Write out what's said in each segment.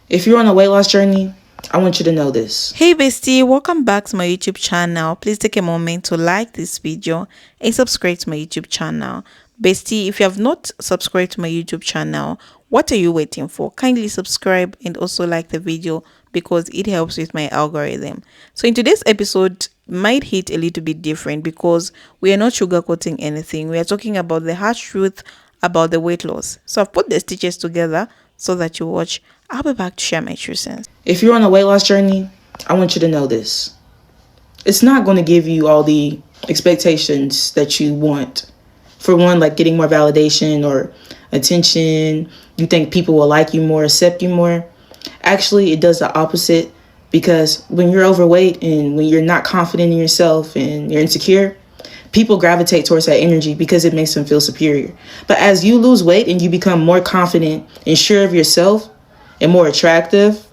If you're on a weight loss journey, I want you to know this. Hey bestie, welcome back to my YouTube channel. Please take a moment to like this video and subscribe to my YouTube channel. Bestie, if you have not subscribed to my YouTube channel, what are you waiting for? Kindly subscribe and also like the video because it helps with my algorithm. So in today's episode might hit a little bit different because we are not sugarcoating anything. We are talking about the harsh truth about the weight loss. So I've put the stitches together so that you watch. I'll be back to share my true sense. If you're on a weight loss journey, I want you to know this. It's not going to give you all the expectations that you want. For one, like getting more validation or attention. You think people will like you more, accept you more. Actually, it does the opposite, because when you're overweight and when you're not confident in yourself and you're insecure, people gravitate towards that energy because it makes them feel superior. But as you lose weight and you become more confident and sure of yourself and more attractive,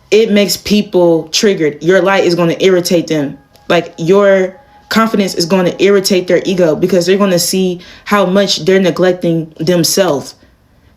it makes people triggered. Your light is going to irritate them. Like, your confidence is going to irritate their ego because they're going to see how much they're neglecting themselves,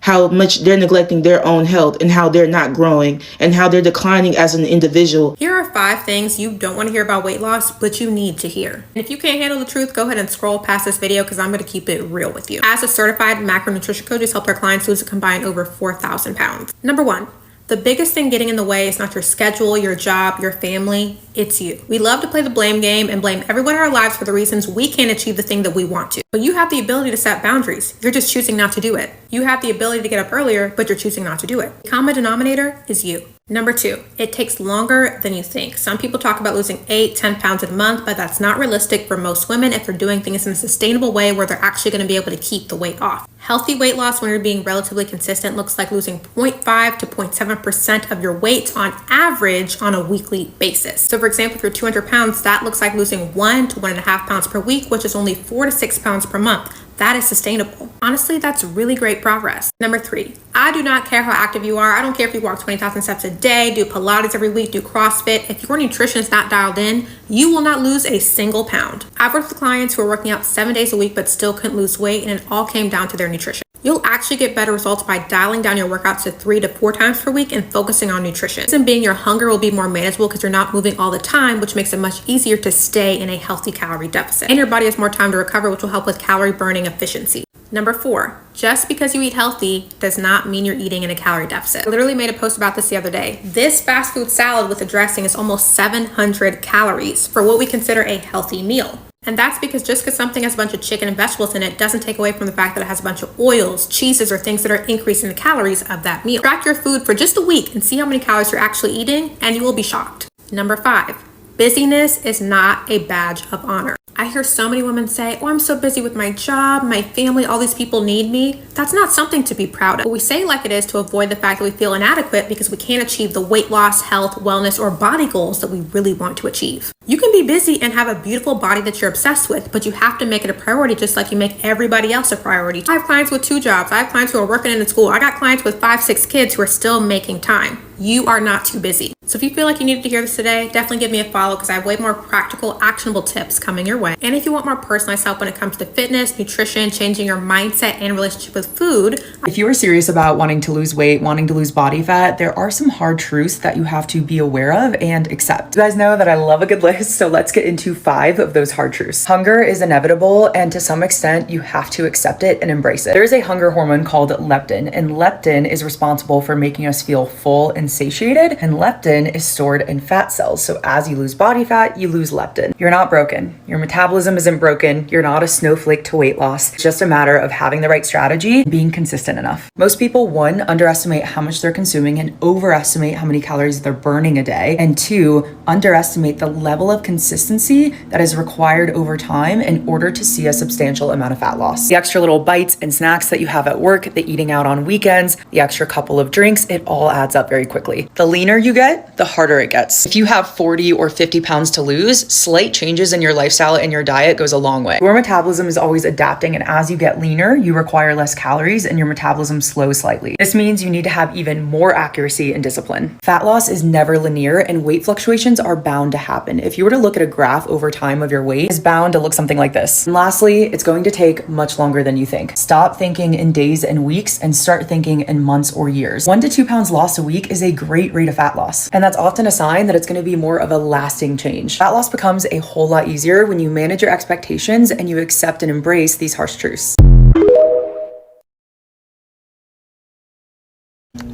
how much they're neglecting their own health, and how they're not growing and how they're declining as an individual. Here are 5 things you don't want to hear about weight loss, but you need to hear. And if you can't handle the truth, go ahead and scroll past this video because I'm going to keep it real with you. As a certified macronutrition coach, has helped our clients lose a combined over 4,000 pounds. Number 1. The biggest thing getting in the way is not your schedule, your job, your family, it's you. We love to play the blame game and blame everyone in our lives for the reasons we can't achieve the thing that we want to. But you have the ability to set boundaries. You're just choosing not to do it. You have the ability to get up earlier, but you're choosing not to do it. The common denominator is you. Number 2, it takes longer than you think. Some people talk about losing 8-10 pounds in a month, but that's not realistic for most women if they're doing things in a sustainable way where they're actually going to be able to keep the weight off. Healthy weight loss, when you're being relatively consistent, looks like losing 0.5 to 0.7% of your weight on average on a weekly basis. So for example, if you're 200 pounds, that looks like losing 1 to 1.5 pounds per week, which is only 4 to 6 pounds per month. That is sustainable. Honestly, that's really great progress. Number 3, I do not care how active you are. I don't care if you walk 20,000 steps a day, do Pilates every week, do CrossFit. If your nutrition is not dialed in, you will not lose a single pound. I've worked with clients who are working out 7 days a week but still couldn't lose weight, and it all came down to their nutrition. You'll actually get better results by dialing down your workouts to 3 to 4 times per week and focusing on nutrition. Reason being, your hunger will be more manageable because you're not moving all the time, which makes it much easier to stay in a healthy calorie deficit. And your body has more time to recover, which will help with calorie burning efficiency. Number 4, just because you eat healthy does not mean you're eating in a calorie deficit. I literally made a post about this the other day. This fast food salad with a dressing is almost 700 calories for what we consider a healthy meal. And that's because just because something has a bunch of chicken and vegetables in it doesn't take away from the fact that it has a bunch of oils, cheeses, or things that are increasing the calories of that meal. Track your food for just a week and see how many calories you're actually eating, and you will be shocked. Number 5, busyness is not a badge of honor. I hear so many women say, oh, I'm so busy with my job, my family, all these people need me. That's not something to be proud of. But we say like it is to avoid the fact that we feel inadequate because we can't achieve the weight loss, health, wellness, or body goals that we really want to achieve. You can be busy and have a beautiful body that you're obsessed with, but you have to make it a priority just like you make everybody else a priority. I have clients with 2 jobs. I have clients who are working in school. I got clients with 5-6 kids who are still making time. You are not too busy. So if you feel like you needed to hear this today, definitely give me a follow because I have way more practical, actionable tips coming your way. And if you want more personalized help when it comes to fitness, nutrition, changing your mindset and relationship with food. If you are serious about wanting to lose weight, wanting to lose body fat, there are some hard truths that you have to be aware of and accept. You guys know that I love a good list, so let's get into 5 of those hard truths. Hunger is inevitable, and to some extent, you have to accept it and embrace it. There's a hunger hormone called leptin, and leptin is responsible for making us feel full and satiated, and leptin is stored in fat cells. So as you lose body fat, you lose leptin. You're not broken. Your metabolism isn't broken. You're not a snowflake to weight loss. It's just a matter of having the right strategy, being consistent enough. Most people, 1, underestimate how much they're consuming and overestimate how many calories they're burning a day, and 2, underestimate the level of consistency that is required over time in order to see a substantial amount of fat loss. The extra little bites and snacks that you have at work, the eating out on weekends, the extra couple of drinks, it all adds up very quickly. quickly. The leaner you get, the harder it gets. If you have 40 or 50 pounds to lose, slight changes in your lifestyle and your diet goes a long way. Your metabolism is always adapting, and as you get leaner, you require less calories and your metabolism slows slightly. This means you need to have even more accuracy and discipline. Fat loss is never linear, and weight fluctuations are bound to happen. If you were to look at a graph over time of your weight, it's bound to look something like this. And lastly, it's going to take much longer than you think. Stop thinking in days and weeks and start thinking in months or years. 1 to 2 pounds lost a week is a great rate of fat loss. And that's often a sign that it's going to be more of a lasting change. Fat loss becomes a whole lot easier when you manage your expectations and you accept and embrace these harsh truths.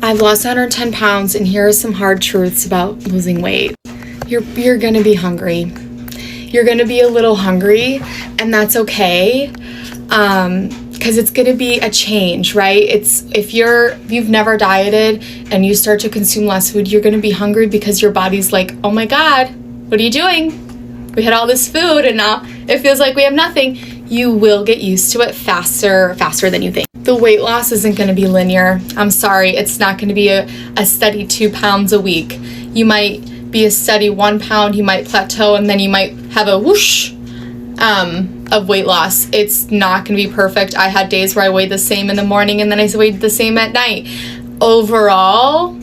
I've lost 110 pounds, and here are some hard truths about losing weight. You're gonna be hungry. You're gonna be a little hungry, and that's okay. Because it's gonna be a change, right? If you've never dieted and you start to consume less food, you're gonna be hungry because your body's like, oh my God, what are you doing? We had all this food and now it feels like we have nothing. You will get used to it faster than you think. The weight loss isn't gonna be linear. I'm sorry, it's not gonna be a steady 2 pounds a week. You might be a steady 1 pound, you might plateau, and then you might have a whoosh of weight loss. It's not going to be perfect. I had days where I weighed the same in the morning and then I weighed the same at night. Overall,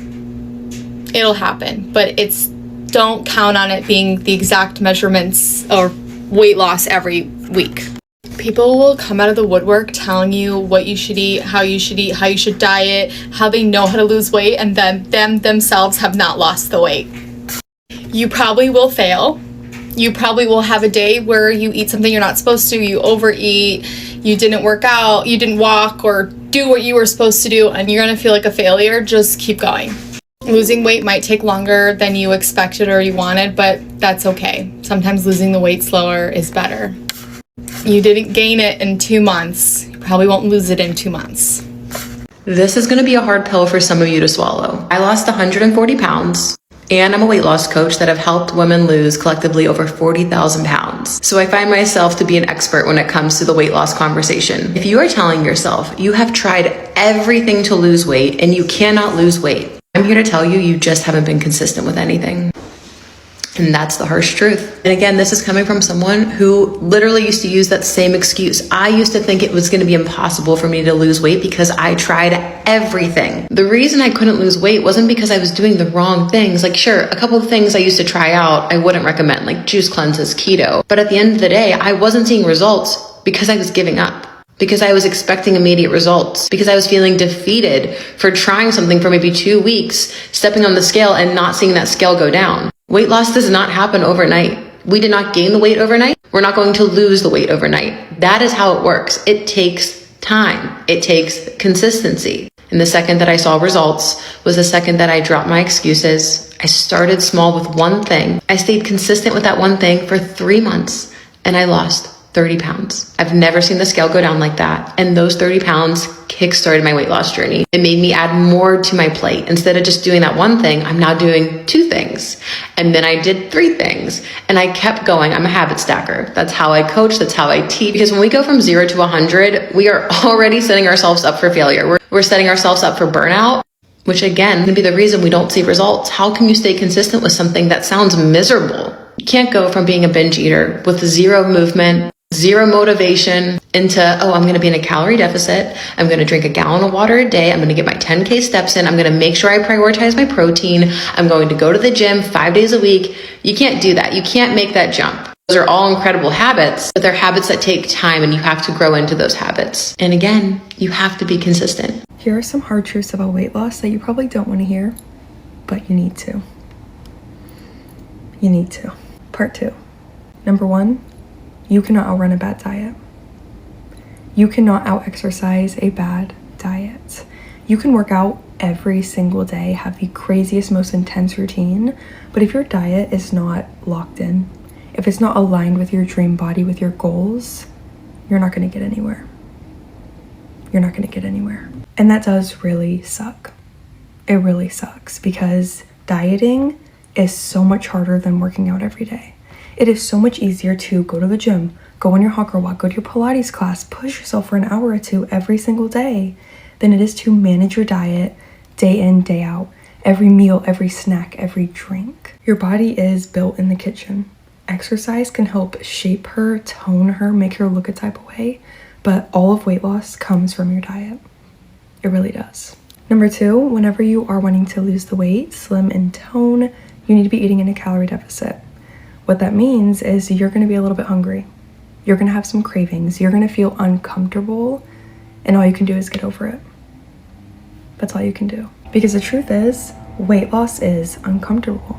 it'll happen, but don't count on it being the exact measurements or weight loss every week. People will come out of the woodwork telling you what you should eat, how you should diet, how they know how to lose weight, and then themselves have not lost the weight. You probably will fail. You probably will have a day where you eat something you're not supposed to, you overeat, you didn't work out, you didn't walk or do what you were supposed to do, and you're gonna feel like a failure. Just keep going. Losing weight might take longer than you expected or you wanted, but that's okay. Sometimes losing the weight slower is better. You didn't gain it in 2 months. You probably won't lose it in 2 months. This is gonna be a hard pill for some of you to swallow. I lost 140 pounds. And I'm a weight loss coach that have helped women lose collectively over 40,000 pounds. So I find myself to be an expert when it comes to the weight loss conversation. If you are telling yourself you have tried everything to lose weight and you cannot lose weight, I'm here to tell you, you just haven't been consistent with anything. And that's the harsh truth. And again, this is coming from someone who literally used to use that same excuse. I used to think it was going to be impossible for me to lose weight because I tried everything. The reason I couldn't lose weight wasn't because I was doing the wrong things. Like, sure, a couple of things I used to try out, I wouldn't recommend, like juice cleanses, keto. But at the end of the day, I wasn't seeing results because I was giving up. Because I was expecting immediate results, because I was feeling defeated for trying something for maybe 2 weeks, stepping on the scale and not seeing that scale go down. Weight loss does not happen overnight. We did not gain the weight overnight. We're not going to lose the weight overnight. That is how it works. It takes time. It takes consistency. And the second that I saw results was the second that I dropped my excuses. I started small with one thing. I stayed consistent with that one thing for 3 months and I lost 30 pounds. I've never seen the scale go down like that. And those 30 pounds kickstarted my weight loss journey. It made me add more to my plate. Instead of just doing that one thing, I'm now doing 2 things. And then I did 3 things. And I kept going. I'm a habit stacker. That's how I coach. That's how I teach. Because when we go from 0 to 100, we are already setting ourselves up for failure. We're setting ourselves up for burnout, which again, can be the reason we don't see results. How can you stay consistent with something that sounds miserable? You can't go from being a binge eater with 0 movement, 0 motivation into, oh, I'm going to be in a calorie deficit. I'm going to drink a gallon of water a day. I'm going to get my 10K steps in. I'm going to make sure I prioritize my protein. I'm going to go to the gym 5 days a week. You can't do that. You can't make that jump. Those are all incredible habits, but they're habits that take time and you have to grow into those habits. And again, you have to be consistent. Here are some hard truths about weight loss that you probably don't want to hear, but you need to. You need to. Part 2. Number 1, you cannot outrun a bad diet. You cannot out-exercise a bad diet. You can work out every single day, have the craziest, most intense routine, but if your diet is not locked in, if it's not aligned with your dream body, with your goals, you're not going to get anywhere. You're not going to get anywhere. And that does really suck. It really sucks because dieting is so much harder than working out every day. It is so much easier to go to the gym, go on your hot girl walk, go to your Pilates class, push yourself for an hour or 2 every single day than it is to manage your diet day in, day out, every meal, every snack, every drink. Your body is built in the kitchen. Exercise can help shape her, tone her, make her look a type of way, but all of weight loss comes from your diet. It really does. Number 2, whenever you are wanting to lose the weight, slim and tone, you need to be eating in a calorie deficit. What that means is you're going to be a little bit hungry. You're going to have some cravings. You're going to feel uncomfortable, and all you can do is get over it. That's all you can do. Because the truth is, weight loss is uncomfortable.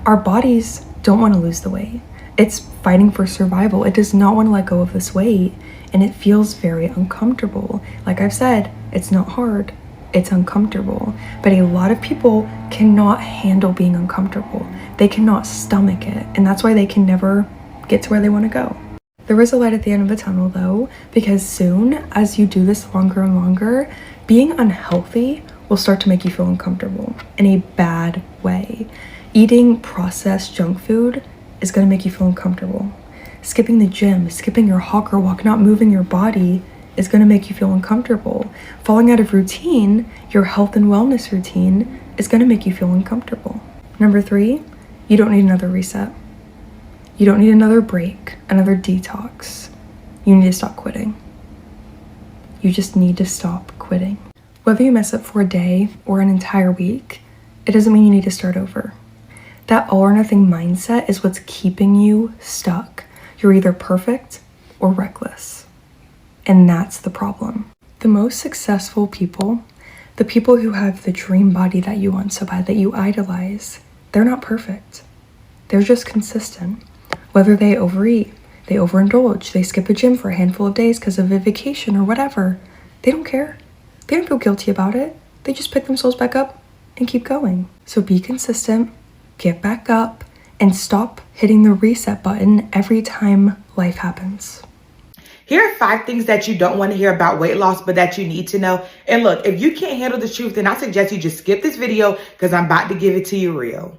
Our bodies don't want to lose the weight. It's fighting for survival. It does not want to let go of this weight, and it feels very uncomfortable. Like I've said, it's not hard. It's uncomfortable. But a lot of people cannot handle being uncomfortable. They cannot stomach it, and that's why they can never get to where they want to go. There is a light at the end of the tunnel though, because soon as you do this longer and longer, being unhealthy will start to make you feel uncomfortable in a bad way. Eating processed junk food is going to make you feel uncomfortable. Skipping the gym, skipping your hot girl walk, not moving your body is going to make you feel uncomfortable. Falling out of routine, your health and wellness routine, is going to make you feel uncomfortable. Number 3, you don't need another reset. You don't need another break, another detox. You need to stop quitting. You just need to stop quitting. Whether you mess up for a day or an entire week, it doesn't mean you need to start over. That all or nothing mindset is what's keeping you stuck. You're either perfect or reckless. And that's the problem. The most successful people, the people who have the dream body that you want so bad, that you idolize, they're not perfect. They're just consistent. Whether they overeat, they overindulge, they skip a gym for a handful of days because of a vacation or whatever, they don't care. They don't feel guilty about it. They just pick themselves back up and keep going. So be consistent, get back up, and stop hitting the reset button every time life happens. Here are 5 things that you don't want to hear about weight loss, but that you need to know. And look, if you can't handle the truth, then I suggest you just skip this video because I'm about to give it to you real.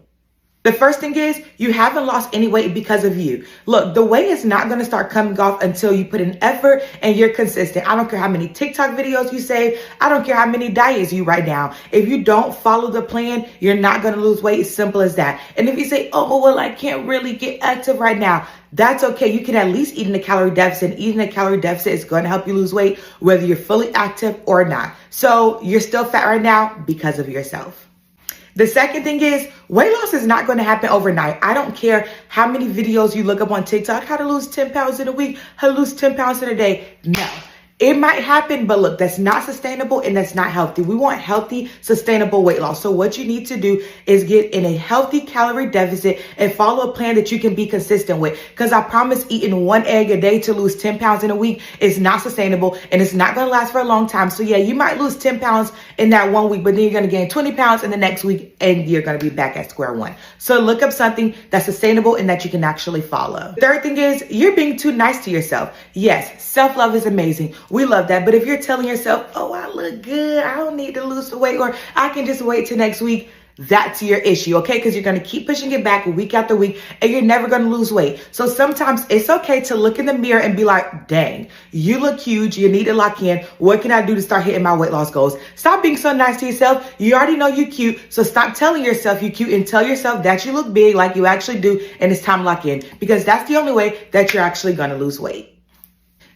The first thing is you haven't lost any weight because of you. Look, the weight is not going to start coming off until you put in effort and you're consistent. I don't care how many TikTok videos you save. I don't care how many diets you write down. If you don't follow the plan, you're not going to lose weight. It's simple as that. And if you say, oh, well, I can't really get active right now, that's okay. You can at least eat in a calorie deficit. Eating a calorie deficit is going to help you lose weight, whether you're fully active or not. So you're still fat right now because of yourself. The second thing is weight loss is not going to happen overnight. I don't care how many videos you look up on TikTok, how to lose 10 pounds in a week, how to lose 10 pounds in a day. No. It might happen, but look, that's not sustainable and that's not healthy. We want healthy, sustainable weight loss. So what you need to do is get in a healthy calorie deficit and follow a plan that you can be consistent with. Because I promise eating 1 egg a day to lose 10 pounds in a week is not sustainable and it's not going to last for a long time. So yeah, you might lose 10 pounds in that 1 week, but then you're going to gain 20 pounds in the next week and you're going to be back at square one. So look up something that's sustainable and that you can actually follow. The third thing is you're being too nice to yourself. Yes, self-love is amazing. We love that. But if you're telling yourself, oh, I look good, I don't need to lose the weight, or I can just wait till next week, that's your issue, okay? Because you're going to keep pushing it back week after week and you're never going to lose weight. So sometimes it's okay to look in the mirror and be like, dang, you look huge. You need to lock in. What can I do to start hitting my weight loss goals? Stop being so nice to yourself. You already know you're cute. So stop telling yourself you're cute and tell yourself that you look big like you actually do. And it's time to lock in because that's the only way that you're actually going to lose weight.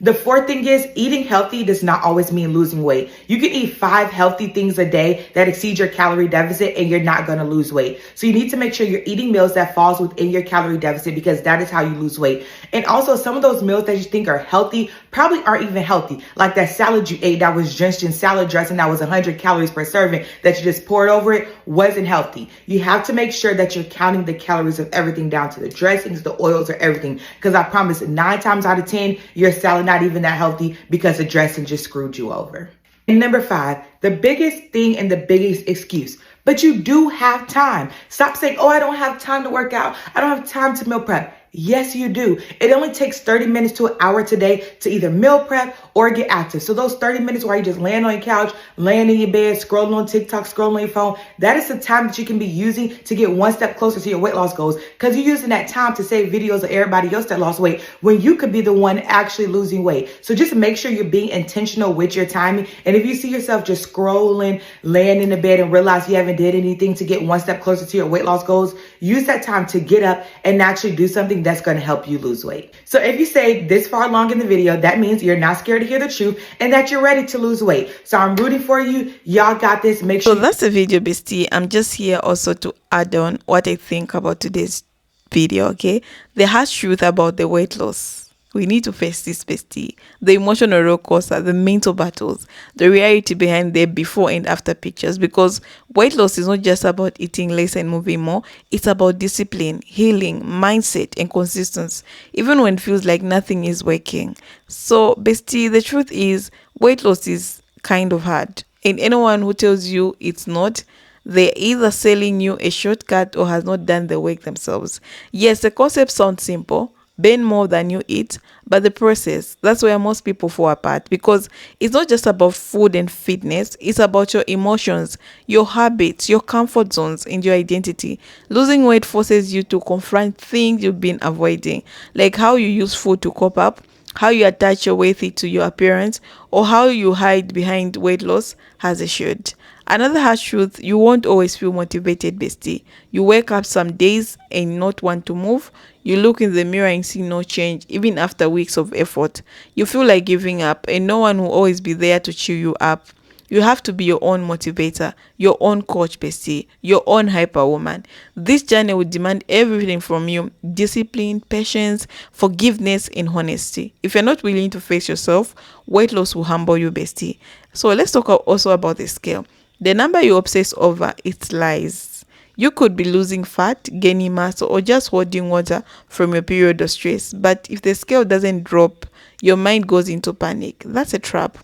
The fourth thing is eating healthy does not always mean losing weight. You can eat 5 healthy things a day that exceed your calorie deficit and you're not going to lose weight. So you need to make sure you're eating meals that falls within your calorie deficit because that is how you lose weight. And also some of those meals that you think are healthy probably aren't even healthy. Like that salad you ate that was drenched in salad dressing that was 100 calories per serving that you just poured over it wasn't healthy. You have to make sure that you're counting the calories of everything down to the dressings, the oils, or everything. Because I promise 9 times out of 10, your salad not even that healthy because the dressing just screwed you over. And number 5, the biggest thing and the biggest excuse, but you do have time. Stop saying, oh, I don't have time to work out. I don't have time to meal prep. Yes, you do. It only takes 30 minutes to an hour today to either meal prep or get active. So those 30 minutes while you just laying on your couch, laying in your bed, scrolling on TikTok, scrolling on your phone, that is the time that you can be using to get one step closer to your weight loss goals. Because you're using that time to save videos of everybody else that lost weight when you could be the one actually losing weight. So just make sure you're being intentional with your timing. And if you see yourself just scrolling, laying in the bed and realize you haven't did anything to get one step closer to your weight loss goals, use that time to get up and actually do something that's going to help you lose weight. So if you stayed this far along in the video, that means you're not scared to hear the truth and that you're ready to lose weight. So I'm rooting for you. Y'all got this. Make sure. So that's the video, bestie. I'm just here also to add on what I think about today's video, okay? The harsh truth about the weight loss. We need to face this, bestie. The emotional roller coaster, the mental battles, the reality behind the before and after pictures. Because weight loss is not just about eating less and moving more. It's about discipline, healing, mindset, and consistency, even when it feels like nothing is working. So, bestie, the truth is, weight loss is kind of hard. And anyone who tells you it's not, they're either selling you a shortcut or has not done the work themselves. Yes, the concept sounds simple, burn more than you eat, but the process, that's where most people fall apart, because it's not just about food and fitness, it's about your emotions, your habits, your comfort zones, and your identity. Losing weight forces you to confront things you've been avoiding, like how you use food to cope up, how you attach your weight to your appearance, or how you hide behind weight loss as a shield. Another harsh truth, you won't always feel motivated, bestie. You wake up some days and not want to move. You look in the mirror and see no change, even after weeks of effort. You feel like giving up, and no one will always be there to cheer you up. You have to be your own motivator, your own coach, bestie, your own hyper woman. This journey will demand everything from you: discipline, patience, forgiveness, and honesty. If you're not willing to face yourself, weight loss will humble you, bestie. So let's talk also about the scale. The number you obsess over, it lies. You could be losing fat, gaining mass, or just holding water from your period of stress. But if the scale doesn't drop, your mind goes into panic. That's a trap.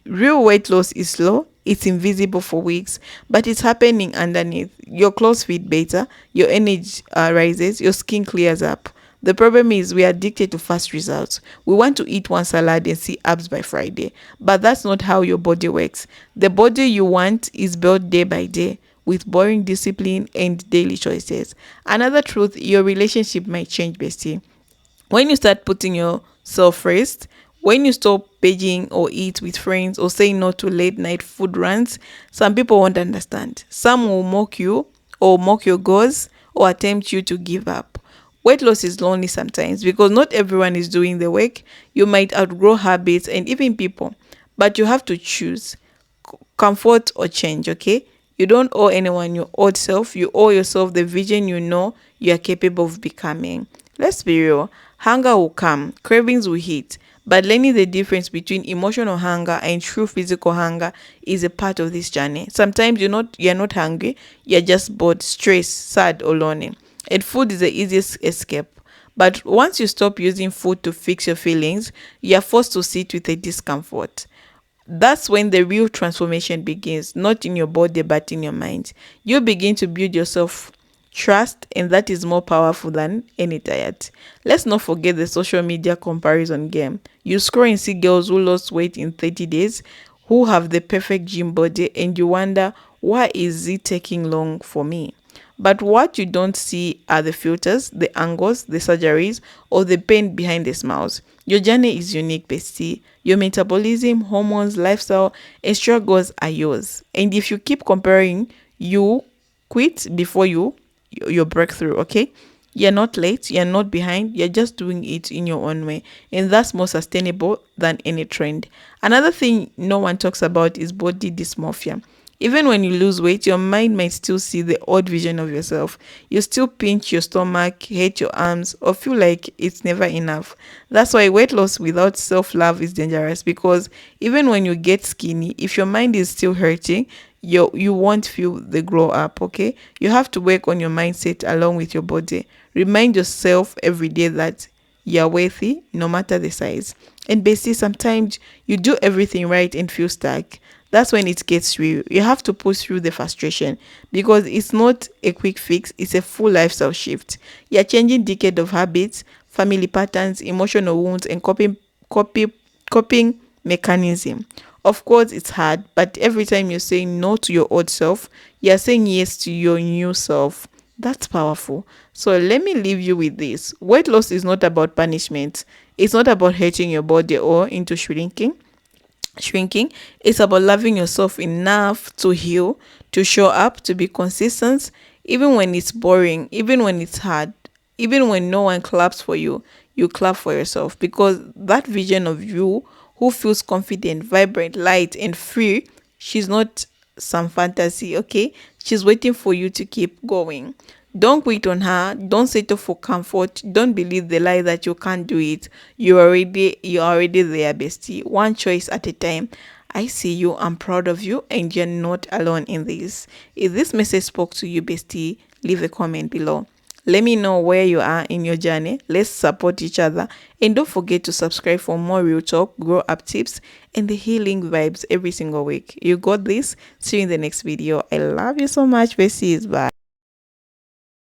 Real weight loss is slow, it's invisible for weeks, but it's happening underneath. Your clothes fit better, your energy rises, your skin clears up. The problem is we are addicted to fast results. We want to eat one salad and see abs by Friday, but that's not how your body works. The body you want is built day by day with boring discipline and daily choices. Another truth, your relationship might change, bestie. When you start putting yourself first, when you stop begging or eat with friends or saying no to late night food runs, some people won't understand. Some will mock you or mock your goals or attempt you to give up. Weight loss is lonely sometimes because not everyone is doing the work. You might outgrow habits and even people, but you have to choose comfort or change, okay? You don't owe anyone your old self. You owe yourself the vision you know you are capable of becoming. Let's be real. Hunger will come, cravings will hit, but learning the difference between emotional hunger and true physical hunger is a part of this journey. Sometimes you're not hungry, you're just bored, stressed, sad, or lonely. And food is the easiest escape. But once you stop using food to fix your feelings, you are forced to sit with the discomfort. That's when the real transformation begins, not in your body, but in your mind. You begin to build yourself trust, and that is more powerful than any diet. Let's not forget the social media comparison game. You scroll and see girls who lost weight in 30 days, who have the perfect gym body, and you wonder, why is it taking long for me? But what you don't see are the filters, the angles, the surgeries, or the pain behind the smiles. Your journey is unique, bestie. Your metabolism, hormones, lifestyle, and struggles are yours. And if you keep comparing, you quit before your breakthrough, okay? You're not late, you're not behind, you're just doing it in your own way. And that's more sustainable than any trend. Another thing no one talks about is body dysmorphia. Even when you lose weight, your mind might still see the old vision of yourself. You still pinch your stomach, hate your arms, or feel like it's never enough. That's why weight loss without self-love is dangerous, because even when you get skinny, if your mind is still hurting, you won't feel the glow up, okay? You have to work on your mindset along with your body. Remind yourself every day that you're worthy no matter the size. And basically, sometimes you do everything right and feel stuck. that's when it gets real. You have to push through the frustration because it's not a quick fix, it's a full lifestyle shift. You're changing decade of habits, family patterns, emotional wounds, and coping mechanism. Of course, it's hard, but every time you say no to your old self, you're saying yes to your new self. That's powerful. So let me leave you with this. Weight loss is not about punishment. It's not about hurting your body or into shrinking. It's about loving yourself enough to heal, to show up, to be consistent, even when it's boring, even when it's hard, even when no one claps for you. You clap for yourself, because that vision of you who feels confident, vibrant, light, and free, she's not some fantasy. Okay, she's waiting for you to keep going. Don't wait on her. Don't settle for comfort. Don't believe the lie that you can't do it. You're already there, bestie. One choice at a time. I see you. I'm proud of you, and you're not alone in this. If this message spoke to you, bestie, leave a comment below. Let me know where you are in your journey. Let's support each other. And don't forget to subscribe for more real talk, grow up tips, and the healing vibes every single week. You got this. See you in the next video. I love you so much, besties. Bye.